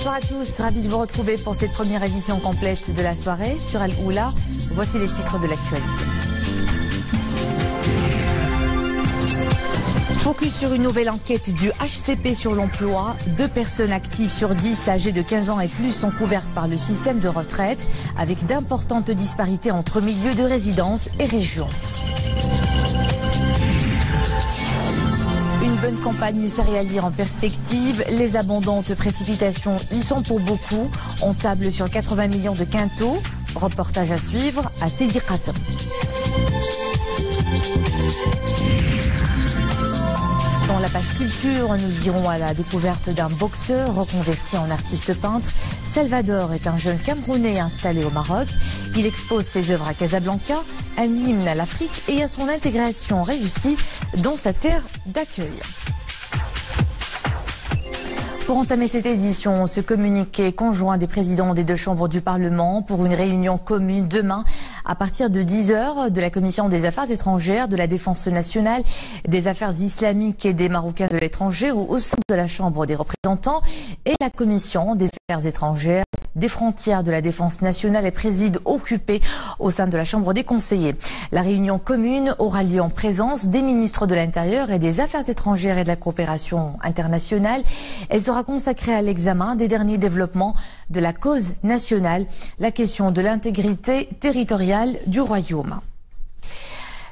Bonsoir à tous, ravi de vous retrouver pour cette première édition complète de la soirée sur Al Oula. Voici les titres de l'actualité. Focus sur une nouvelle enquête du HCP sur l'emploi. 2 personnes actives sur 10 âgées de 15 ans et plus sont couvertes par le système de retraite, avec d'importantes disparités entre milieux de résidence et régions. Une bonne campagne céréalière en perspective. Les abondantes précipitations y sont pour beaucoup. On table sur 80 millions de quintaux. Reportage à suivre à Sidi Qassam. Dans la page culture, nous irons à la découverte d'un boxeur reconverti en artiste peintre. Salvador est un jeune Camerounais installé au Maroc. Il expose ses œuvres à Casablanca, un hymne à l'Afrique et à son intégration réussie dans sa terre d'accueil. Pour entamer cette édition, ce communiqué conjoint des présidents des 2 chambres du Parlement pour une réunion commune demain à partir de 10h de la Commission des Affaires étrangères, de la Défense nationale, des Affaires islamiques et des Marocains de l'étranger au sein de la Chambre des représentants et la Commission des Affaires étrangères, des frontières, de la Défense nationale et préside occupé au sein de la Chambre des conseillers. La réunion commune aura lieu en présence des ministres de l'Intérieur et des Affaires étrangères et de la coopération internationale. Elle sera consacrée à l'examen des derniers développements de la cause nationale, la question de l'intégrité territoriale du Royaume.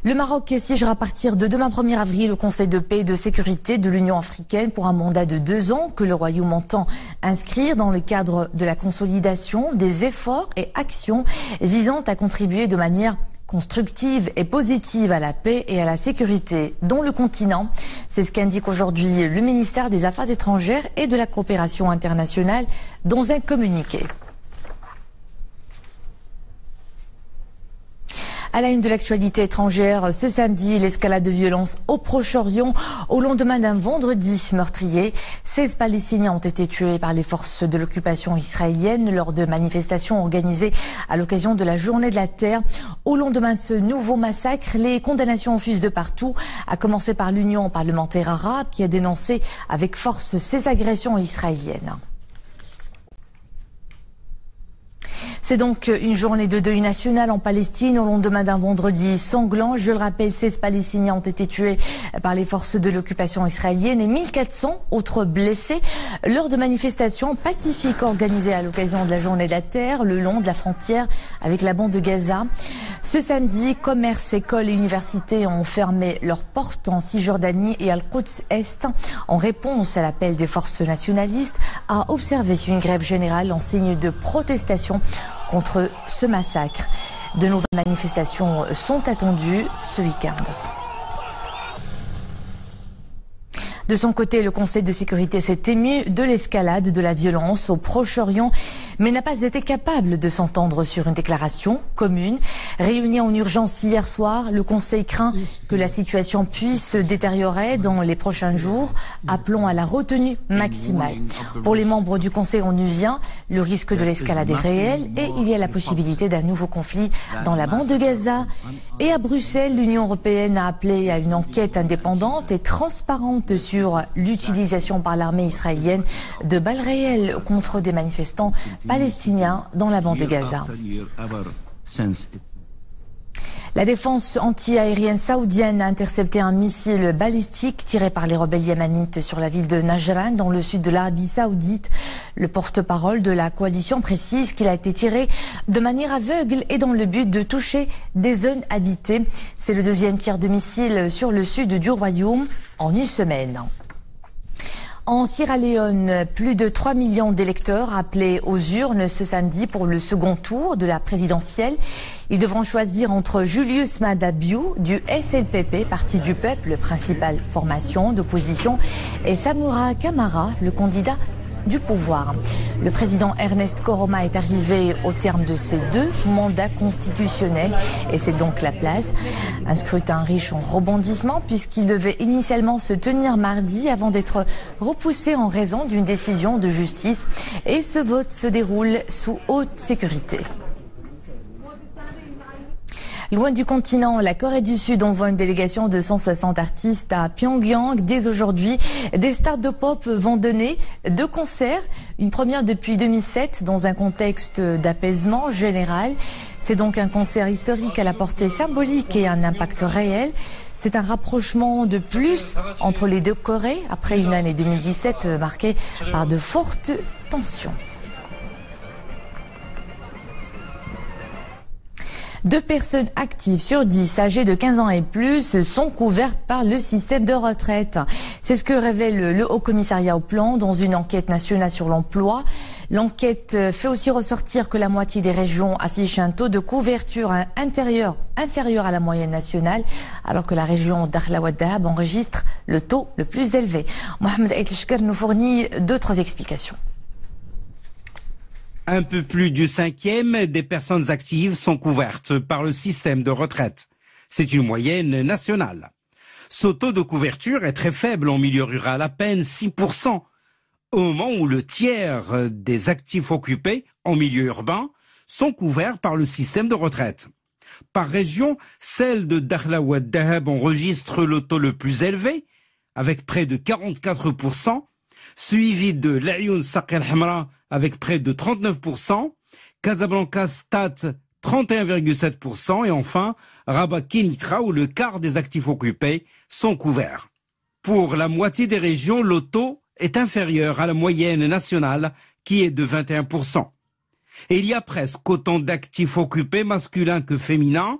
Le Maroc siégera à partir de demain 1er avril au Conseil de paix et de sécurité de l'Union africaine pour un mandat de 2 ans que le Royaume entend inscrire dans le cadre de la consolidation des efforts et actions visant à contribuer de manière constructive et positive à la paix et à la sécurité dans le continent. C'est ce qu'indique aujourd'hui le ministère des Affaires étrangères et de la coopération internationale dans un communiqué. À la une de l'actualité étrangère, ce samedi, l'escalade de violence au Proche-Orient au lendemain d'un vendredi meurtrier. 16 Palestiniens ont été tués par les forces de l'occupation israélienne lors de manifestations organisées à l'occasion de la Journée de la Terre. Au lendemain de ce nouveau massacre, les condamnations fusent de partout, à commencer par l'Union parlementaire arabe qui a dénoncé avec force ces agressions israéliennes. C'est donc une journée de deuil national en Palestine au lendemain d'un vendredi sanglant. Je le rappelle, 16 Palestiniens ont été tués par les forces de l'occupation israélienne et 1400 autres blessés lors de manifestations pacifiques organisées à l'occasion de la Journée de la Terre le long de la frontière avec la bande de Gaza. Ce samedi, commerces, écoles et universités ont fermé leurs portes en Cisjordanie et Al-Quds Est en réponse à l'appel des forces nationalistes à observer une grève générale en signe de protestation contre ce massacre. De nouvelles manifestations sont attendues ce week-end. De son côté, le Conseil de sécurité s'est ému de l'escalade de la violence au Proche-Orient, mais n'a pas été capable de s'entendre sur une déclaration commune. Réuni en urgence hier soir, le Conseil craint que la situation puisse se détériorer dans les prochains jours, appelant à la retenue maximale. Pour les membres du Conseil onusien, le risque de l'escalade est réel et il y a la possibilité d'un nouveau conflit dans la bande de Gaza. Et à Bruxelles, l'Union européenne a appelé à une enquête indépendante et transparente sur l'utilisation par l'armée israélienne de balles réelles contre des manifestants palestiniens dans la bande de Gaza. La défense anti-aérienne saoudienne a intercepté un missile balistique tiré par les rebelles yémenites sur la ville de Najran dans le sud de l'Arabie saoudite. Le porte-parole de la coalition précise qu'il a été tiré de manière aveugle et dans le but de toucher des zones habitées. C'est le 2e tir de missile sur le sud du royaume en une semaine. En Sierra Leone, plus de 3 millions d'électeurs appelés aux urnes ce samedi pour le second tour de la présidentielle. Ils devront choisir entre Julius Maada Bio du SLPP, Parti du Peuple, principale formation d'opposition, et Samura Kamara, le candidat du pouvoir. Le président Ernest Koroma est arrivé au terme de ses 2 mandats constitutionnels et c'est donc la place. Un scrutin riche en rebondissements puisqu'il devait initialement se tenir mardi avant d'être repoussé en raison d'une décision de justice et ce vote se déroule sous haute sécurité. Loin du continent, la Corée du Sud envoie une délégation de 160 artistes à Pyongyang. Dès aujourd'hui, des stars de pop vont donner 2 concerts, une première depuis 2007 dans un contexte d'apaisement général. C'est donc un concert historique à la portée symbolique et un impact réel. C'est un rapprochement de plus entre les 2 Corées après une année 2017 marquée par de fortes tensions. 2 personnes actives sur 10 âgées de 15 ans et plus sont couvertes par le système de retraite. C'est ce que révèle le Haut Commissariat au Plan dans une enquête nationale sur l'emploi. L'enquête fait aussi ressortir que la moitié des régions affichent un taux de couverture inférieur à la moyenne nationale, alors que la région d'Dakhla Ouad Dahab enregistre le taux le plus élevé. Mohamed Aïtlchker nous fournit d'autres explications. Un peu plus du 5e des personnes actives sont couvertes par le système de retraite. C'est une moyenne nationale. Ce taux de couverture est très faible en milieu rural, à peine 6%, au moment où le tiers des actifs occupés en milieu urbain sont couverts par le système de retraite. Par région, celle de Dakhla Ouad Dahab enregistre le taux le plus élevé, avec près de 44%, suivi de l'Ayoun Saqi al-Hamra avec près de 39%, Casablanca Stade 31,7% et enfin Rabat Kénitra où le quart des actifs occupés sont couverts. Pour la moitié des régions, le taux est inférieur à la moyenne nationale qui est de 21%. Et il y a presque autant d'actifs occupés masculins que féminins.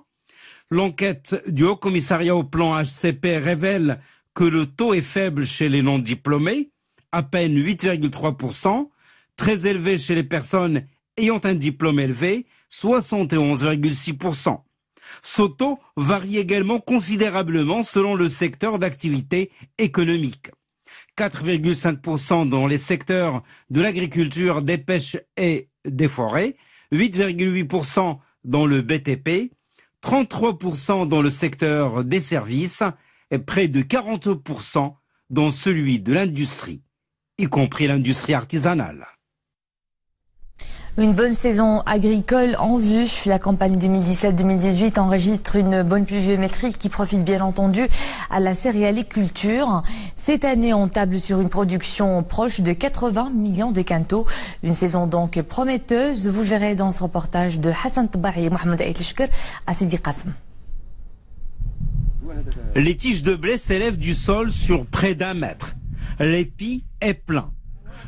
L'enquête du Haut Commissariat au Plan HCP révèle que le taux est faible chez les non-diplômés, à peine 8,3%, très élevé chez les personnes ayant un diplôme élevé, 71,6%. Ce taux varie également considérablement selon le secteur d'activité économique. 4,5% dans les secteurs de l'agriculture, des pêches et des forêts, 8,8% dans le BTP, 33% dans le secteur des services et près de 40% dans celui de l'industrie, y compris l'industrie artisanale. Une bonne saison agricole en vue. La campagne 2017-2018 enregistre une bonne pluviométrie qui profite bien entendu à la céréaliculture. Cette année, on table sur une production proche de 80 millions de quintaux. Une saison donc prometteuse. Vous le verrez dans ce reportage de Hassan Tabahi et Mohamed Aïtlchker à Sidi Qassem. Les tiges de blé s'élèvent du sol sur près d'1 mètre. L'épi est plein,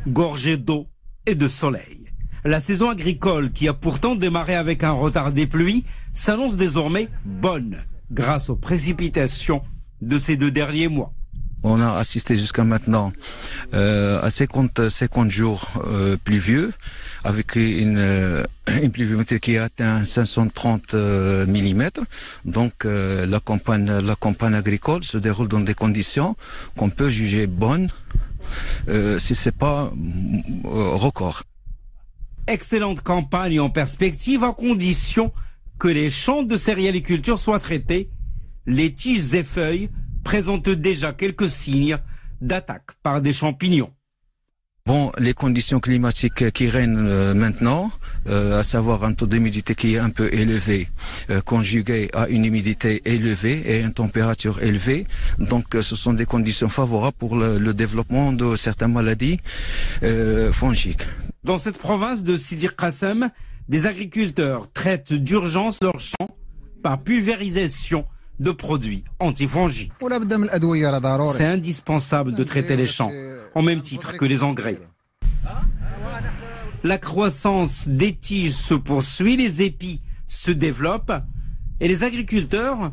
gorgé d'eau et de soleil. La saison agricole, qui a pourtant démarré avec un retard des pluies, s'annonce désormais bonne, grâce aux précipitations de ces 2 derniers mois. On a assisté jusqu'à maintenant à 50 jours pluvieux, avec une pluviométrie qui a atteint 530 mm. Donc la campagne agricole se déroule dans des conditions qu'on peut juger bonnes, si c'est pas record. Excellente campagne en perspective à condition que les champs de céréaliculture soient traités. Les tiges et feuilles présentent déjà quelques signes d'attaque par des champignons. Bon, les conditions climatiques qui règnent maintenant, à savoir un taux d'humidité qui est un peu élevé, conjugué à une humidité élevée et une température élevée. Donc ce sont des conditions favorables pour le développement de certaines maladies fongiques. Dans cette province de Sidi Qassem, des agriculteurs traitent d'urgence leurs champs par pulvérisation de produits antifongiques. C'est indispensable de traiter les champs, au même titre que les engrais. La croissance des tiges se poursuit, les épis se développent et les agriculteurs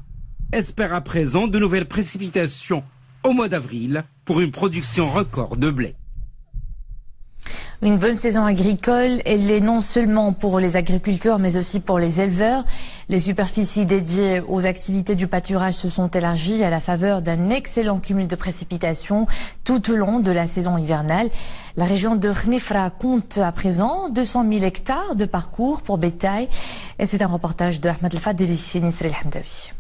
espèrent à présent de nouvelles précipitations au mois d'avril pour une production record de blé. Une bonne saison agricole, elle l'est non seulement pour les agriculteurs mais aussi pour les éleveurs. Les superficies dédiées aux activités du pâturage se sont élargies à la faveur d'un excellent cumul de précipitations tout au long de la saison hivernale. La région de Khnifra compte à présent 200 000 hectares de parcours pour bétail. Et c'est un reportage de Ahmed El-Fadeli et Nisri El-Hamdawi.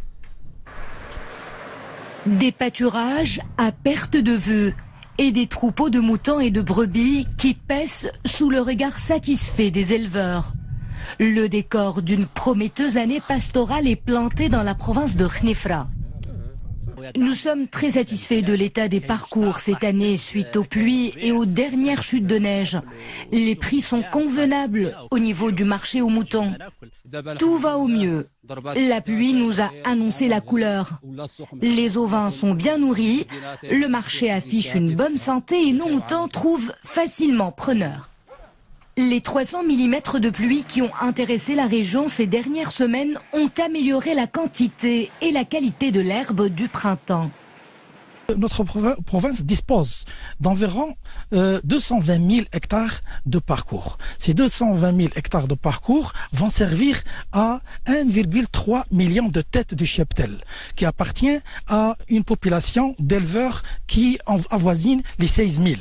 Des pâturages à perte de vue et des troupeaux de moutons et de brebis qui paissent sous le regard satisfait des éleveurs. Le décor d'une prometteuse année pastorale est planté dans la province de Khnifra. Nous sommes très satisfaits de l'état des parcours cette année suite aux pluies et aux dernières chutes de neige. Les prix sont convenables au niveau du marché aux moutons. Tout va au mieux. La pluie nous a annoncé la couleur. Les ovins sont bien nourris, le marché affiche une bonne santé et nos moutons trouvent facilement preneurs. Les 300 mm de pluie qui ont intéressé la région ces dernières semaines ont amélioré la quantité et la qualité de l'herbe du printemps. Notre province dispose d'environ 220 000 hectares de parcours. Ces 220 000 hectares de parcours vont servir à 1,3 million de têtes de cheptel, qui appartient à une population d'éleveurs qui avoisine les 16 000.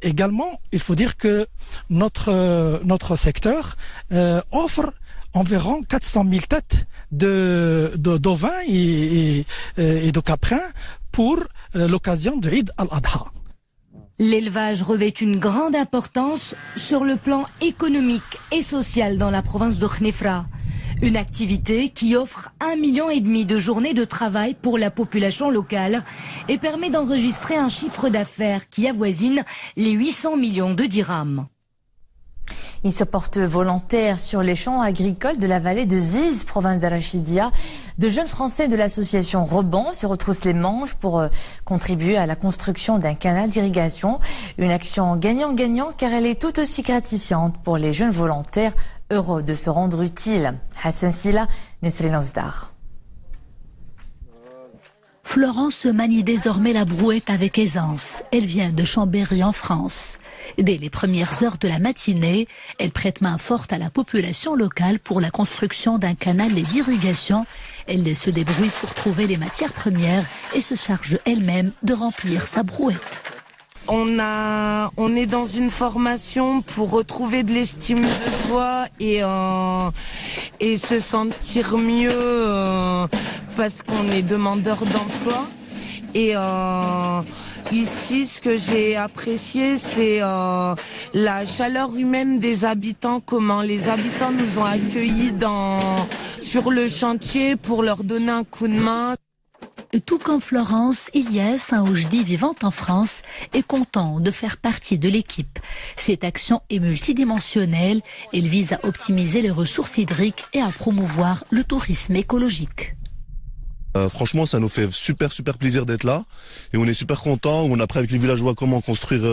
Également, il faut dire que notre secteur offre environ 400 000 têtes d'ovins et de caprins pour l'occasion de Eid al-Adha. L'élevage revêt une grande importance sur le plan économique et social dans la province de Khnifra. Une activité qui offre 1,5 million de journées de travail pour la population locale et permet d'enregistrer un chiffre d'affaires qui avoisine les 800 millions de dirhams. Il se porte volontaire sur les champs agricoles de la vallée de Ziz, province d'Arachidia. De jeunes Français de l'association Rebond se retroussent les manches pour contribuer à la construction d'un canal d'irrigation. Une action gagnant-gagnant car elle est tout aussi gratifiante pour les jeunes volontaires heureux de se rendre utile. Hassan Silla, Nesrina Ozdar. Florence manie désormais la brouette avec aisance. Elle vient de Chambéry en France. Dès les premières heures de la matinée, elle prête main forte à la population locale pour la construction d'un canal d'irrigation. Elle se débrouille pour trouver les matières premières et se charge elle-même de remplir sa brouette. On est dans une formation pour retrouver de l'estime de soi et se sentir mieux parce qu'on est demandeur d'emploi. Et ici, ce que j'ai apprécié, c'est la chaleur humaine des habitants, comment les habitants nous ont accueillis sur le chantier pour leur donner un coup de main. Tout comme Florence, Ilyes, un Oujdi vivant en France, est content de faire partie de l'équipe. Cette action est multidimensionnelle. Elle vise à optimiser les ressources hydriques et à promouvoir le tourisme écologique. Franchement, ça nous fait super plaisir d'être là et on est super contents. On apprend avec les villageois comment construire,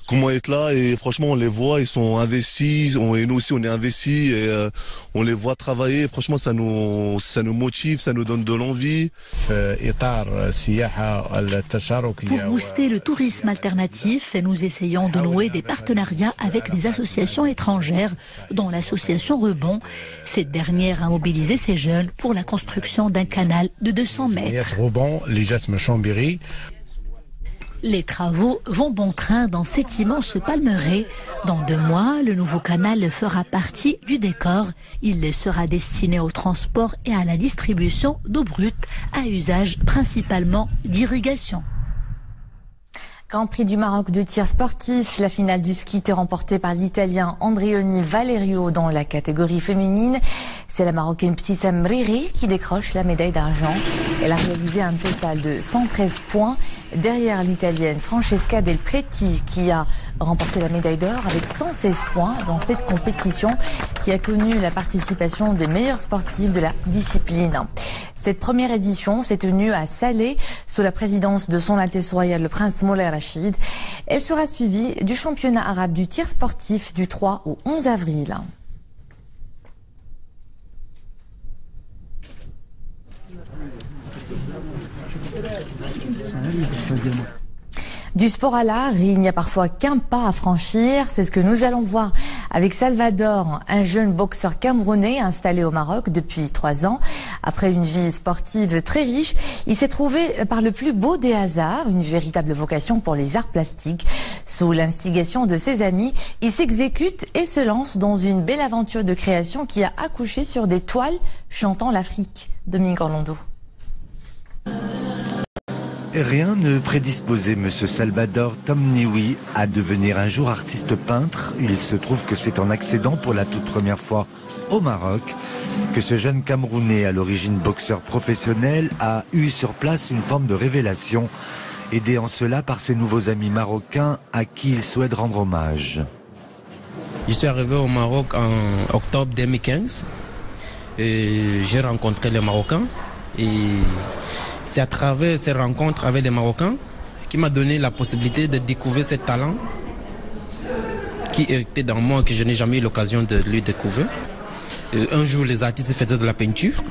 comment être là et franchement on les voit, ils sont investis et nous aussi on est investis et on les voit travailler. Franchement, ça nous motive, ça nous donne de l'envie. Pour booster le tourisme alternatif, nous essayons de nouer des partenariats avec des associations étrangères, dont l'association Rebond. Cette dernière a mobilisé ces jeunes pour la construction d'un canal de 200 mètres. Les travaux vont bon train dans cet immense palmeraie. Dans 2 mois, le nouveau canal fera partie du décor. Il sera destiné au transport et à la distribution d'eau brute, à usage principalement d'irrigation. Grand Prix du Maroc de tir sportif, la finale du ski était remportée par l'Italien Andreoni Valerio dans la catégorie féminine. C'est la Marocaine Ptissa Mriri qui décroche la médaille d'argent. Elle a réalisé un total de 113 points derrière l'Italienne Francesca Del Preti qui a remporté la médaille d'or avec 116 points dans cette compétition qui a connu la participation des meilleurs sportifs de la discipline. Cette première édition s'est tenue à Salé sous la présidence de Son Altesse Royale le Prince Moulay Rachid. Elle sera suivie du championnat arabe du tir sportif du 3 au 11 avril. Du sport à l'art, il n'y a parfois qu'un pas à franchir. C'est ce que nous allons voir avec Salvador, un jeune boxeur camerounais installé au Maroc depuis 3 ans. Après une vie sportive très riche, il s'est trouvé par le plus beau des hasards une véritable vocation pour les arts plastiques. Sous l'instigation de ses amis, il s'exécute et se lance dans une belle aventure de création qui a accouché sur des toiles chantant l'Afrique. Dominique Orlando. Rien ne prédisposait M. Salvador Tomniwi à devenir un jour artiste peintre. Il se trouve que c'est en accédant pour la toute première fois au Maroc que ce jeune Camerounais, à l'origine boxeur professionnel, a eu sur place une forme de révélation, aidé en cela par ses nouveaux amis marocains à qui il souhaite rendre hommage. Je suis arrivé au Maroc en octobre 2015 et j'ai rencontré les Marocains et c'est à travers ces rencontres avec les Marocains qui m'a donné la possibilité de découvrir ce talent qui était dans moi, que je n'ai jamais eu l'occasion de lui découvrir. Un jour, les artistes faisaient de la peinture.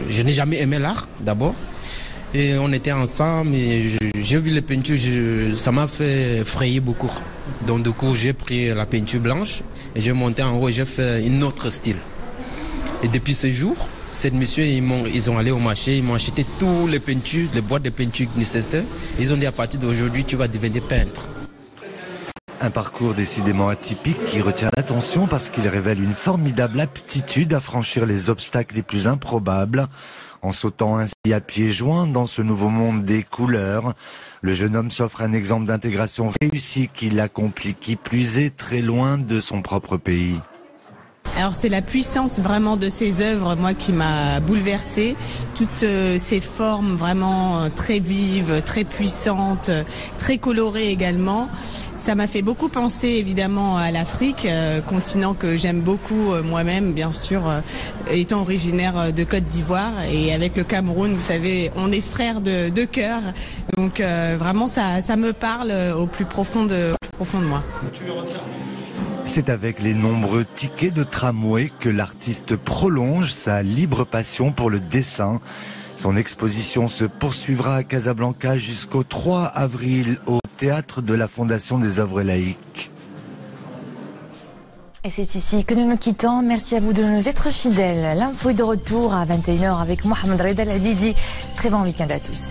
Je n'ai jamais aimé l'art, d'abord. Et on était ensemble et j'ai vu les peintures, ça m'a fait frayer beaucoup. Donc du coup, j'ai pris la peinture blanche et j'ai monté en haut et j'ai fait un autre style. Et depuis ce jour, cette mission, ils ont allé au marché, ils m'ont acheté tous les peintures, les boîtes de peinture nécessaires. Ils ont dit à partir d'aujourd'hui, tu vas devenir peintre. Un parcours décidément atypique qui retient l'attention parce qu'il révèle une formidable aptitude à franchir les obstacles les plus improbables. En sautant ainsi à pieds joints dans ce nouveau monde des couleurs, le jeune homme s'offre un exemple d'intégration réussie qu'il accomplit, qui plus est très loin de son propre pays. Alors c'est la puissance vraiment de ces œuvres, moi, qui m'a bouleversée. Toutes ces formes vraiment très vives, très puissantes, très colorées également. Ça m'a fait beaucoup penser évidemment à l'Afrique, continent que j'aime beaucoup moi-même, bien sûr, étant originaire de Côte d'Ivoire. Et avec le Cameroun, vous savez, on est frères de cœur. Donc vraiment, ça me parle au plus profond de moi. C'est avec les nombreux tickets de tramway que l'artiste prolonge sa libre passion pour le dessin. Son exposition se poursuivra à Casablanca jusqu'au 3 avril au Théâtre de la Fondation des œuvres laïques. Et c'est ici que nous nous quittons. Merci à vous de nous être fidèles. L'info est de retour à 21h avec Mohamed Reda Al-Hadidi. Très bon week-end à tous.